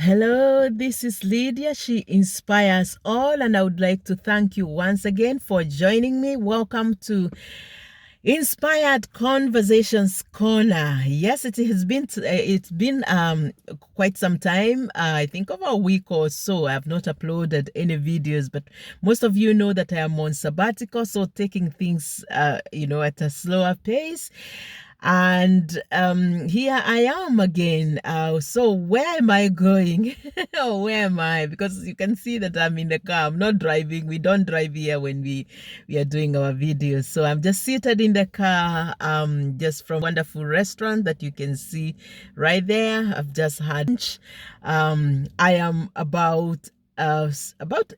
Hello, this is Lydia. She inspires all, and I would like to thank you once again for joining me. Welcome to Inspired Conversations Corner. Yes, it's been quite some time. I think over a week or so. I have not uploaded any videos, but most of you know that I am on sabbatical, so taking things at a slower pace. And here I am again. So where am I going? Or where am I? Because you can see that I'm in the car. I'm not driving. We don't drive here when we are doing our videos. So I'm just seated in the car, just from a wonderful restaurant that you can see right there. I've just had lunch. I am about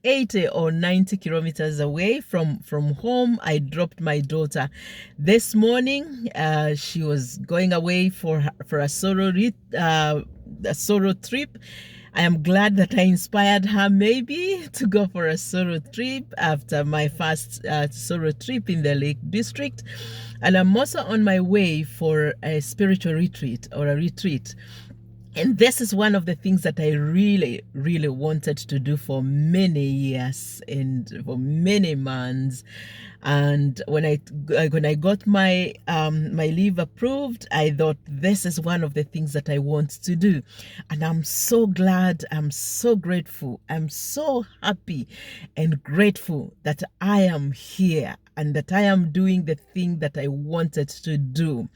80 or 90 kilometers away from home. I dropped my daughter this morning. She was going away for a solo trip. I am glad that I inspired her maybe to go for a solo trip after my first solo trip in the Lake District. And I'm also on my way for a spiritual retreat or a retreat. And this is one of the things that I really, really wanted to do for many years and for many months. And when I got my my leave approved, I thought this is one of the things that I want to do. And I'm so glad, I'm so grateful, I'm so happy and grateful that I am here and that I am doing the thing that I wanted to do,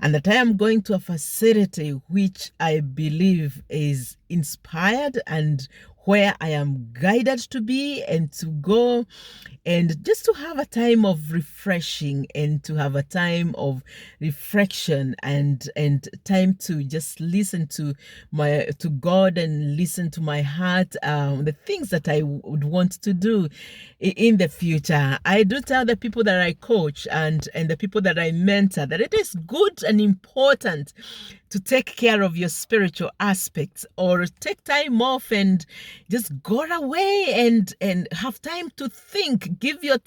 and that I am going to a facility which I believe is inspired and where I am guided to be and to go, and just to have a time of refreshing and to have a time of reflection and time to just listen to God and listen to my heart, the things that I would want to do in the future. I do tell the people that I coach and the people that I mentor that it is good and important to take care of your spiritual aspects, or take time off and just go away and have time to think. Give your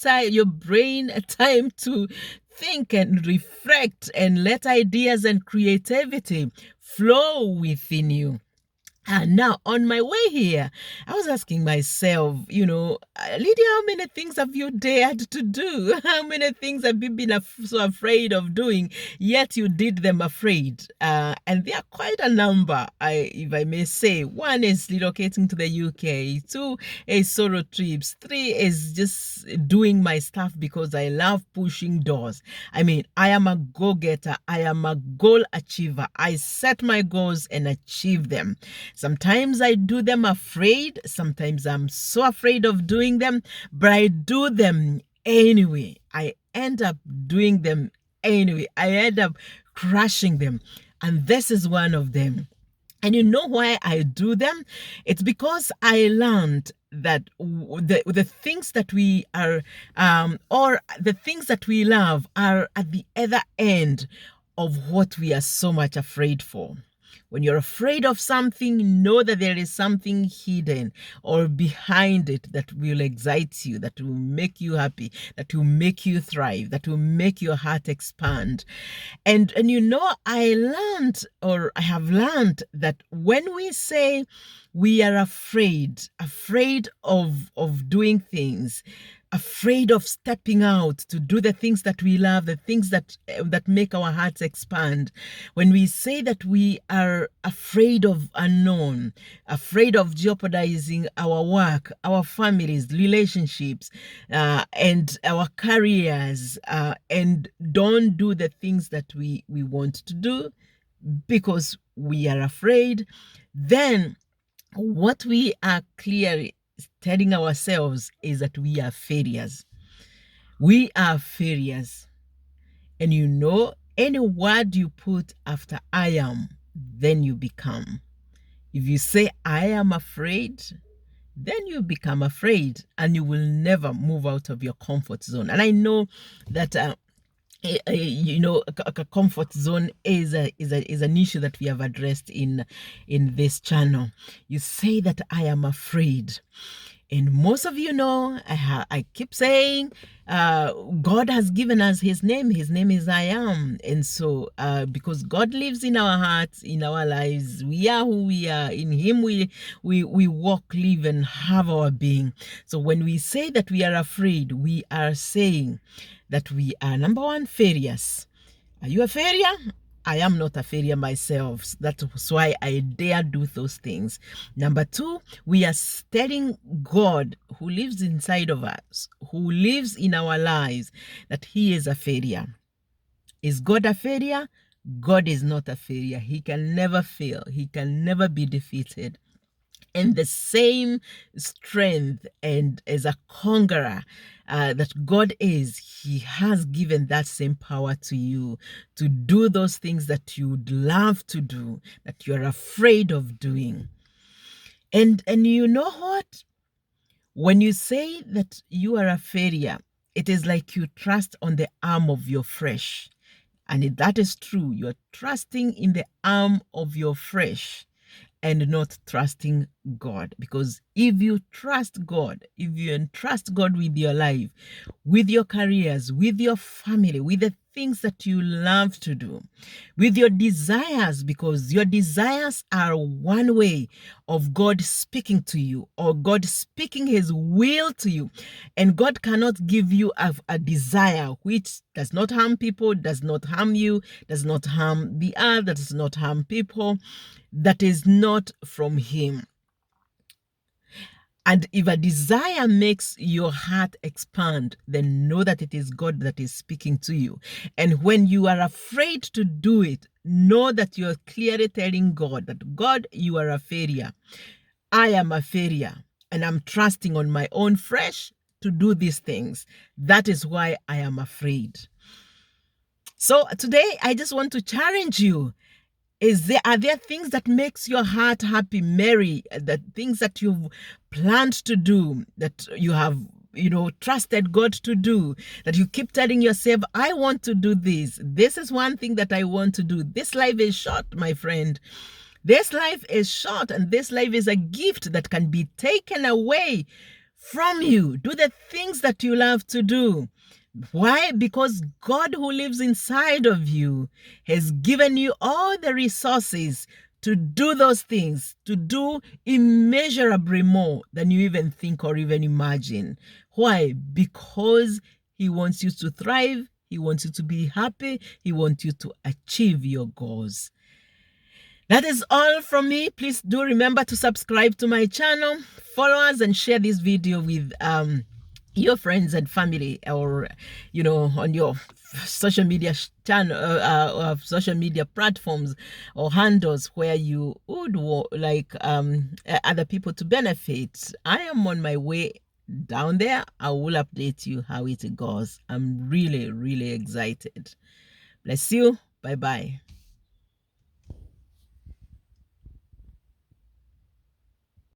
brain a time to think and reflect and let ideas and creativity flow within you. And now on my way here, I was asking myself, Lydia, how many things have you dared to do? How many things have you been so afraid of doing, yet you did them afraid? And there are quite a number, if I may say. One is relocating to the UK. 2 is solo trips. 3 is just doing my stuff because I love pushing doors. I mean, I am a go-getter. I am a goal achiever. I set my goals and achieve them. Sometimes I do them afraid. Sometimes I'm so afraid of doing them, but I do them anyway. I end up doing them anyway. I end up crushing them. And this is one of them. And you know why I do them? It's because I learned that the things that we are, or the things that we love, are at the other end of what we are so much afraid for. When you're afraid of something, know that there is something hidden or behind it that will excite you, that will make you happy, that will make you thrive, that will make your heart expand. And I have learned that when we say we are afraid of doing things, afraid of stepping out to do the things that we love, the things that make our hearts expand. When we say that we are afraid of unknown, afraid of jeopardizing our work, our families, relationships, and our careers, and don't do the things that we want to do because we are afraid, then what we are clearly telling ourselves is that we are failures. We are failures. And any word you put after I am, then you become. If you say I am afraid, then you become afraid and you will never move out of your comfort zone. And I know that a comfort zone is an issue that we have addressed in this channel. You say that I am afraid, And most of you know, I keep saying, God has given us his name. His name is I Am. And so, because God lives in our hearts, in our lives, we are who we are. In him, we walk, live, and have our being. So when we say that we are afraid, we are saying that we are, number one, failures. Are you a failure? I am not a failure myself. That's why I dare do those things. Number two, we are telling God, who lives inside of us, who lives in our lives, that he is a failure. Is God a failure? God is not a failure. He can never fail. He can never be defeated. And the same strength and as a conqueror that God is, he has given that same power to you to do those things that you'd love to do, that you're afraid of doing. And you know what? When you say that you are a failure, it is like you trust on the arm of your flesh. And if that is true, you're trusting in the arm of your flesh and not trusting God. Because if you trust God, if you entrust God with your life, with your careers, with your family, with the things that you love to do, with your desires, because your desires are one way of God speaking to you or God speaking his will to you. And God cannot give you a desire which does not harm people, does not harm you, does not harm the earth, does not harm people, that is not from him. And if a desire makes your heart expand, then know that it is God that is speaking to you. And when you are afraid to do it, know that you're clearly telling God that, God, you are a failure. I am a failure. And I'm trusting on my own flesh to do these things. That is why I am afraid. So today, I just want to challenge you. Are there things that makes your heart happy, merry, the things that you've planned to do, that you have, trusted God to do, that you keep telling yourself, I want to do this. This is one thing that I want to do. This life is short, my friend. This life is short, and this life is a gift that can be taken away from you. Do the things that you love to do. Why? Because God who lives inside of you has given you all the resources to do those things, to do immeasurably more than you even think or even imagine. Why? Because he wants you to thrive. He wants you to be happy. He wants you to achieve your goals. That is all from me. Please do remember to subscribe to my channel, follow us, and share this video with your friends and family, or on your social media channel, social media platforms or handles where you would like other people to benefit. I am on my way down there. I will update you how it goes. I'm really, really excited. Bless you. Bye bye.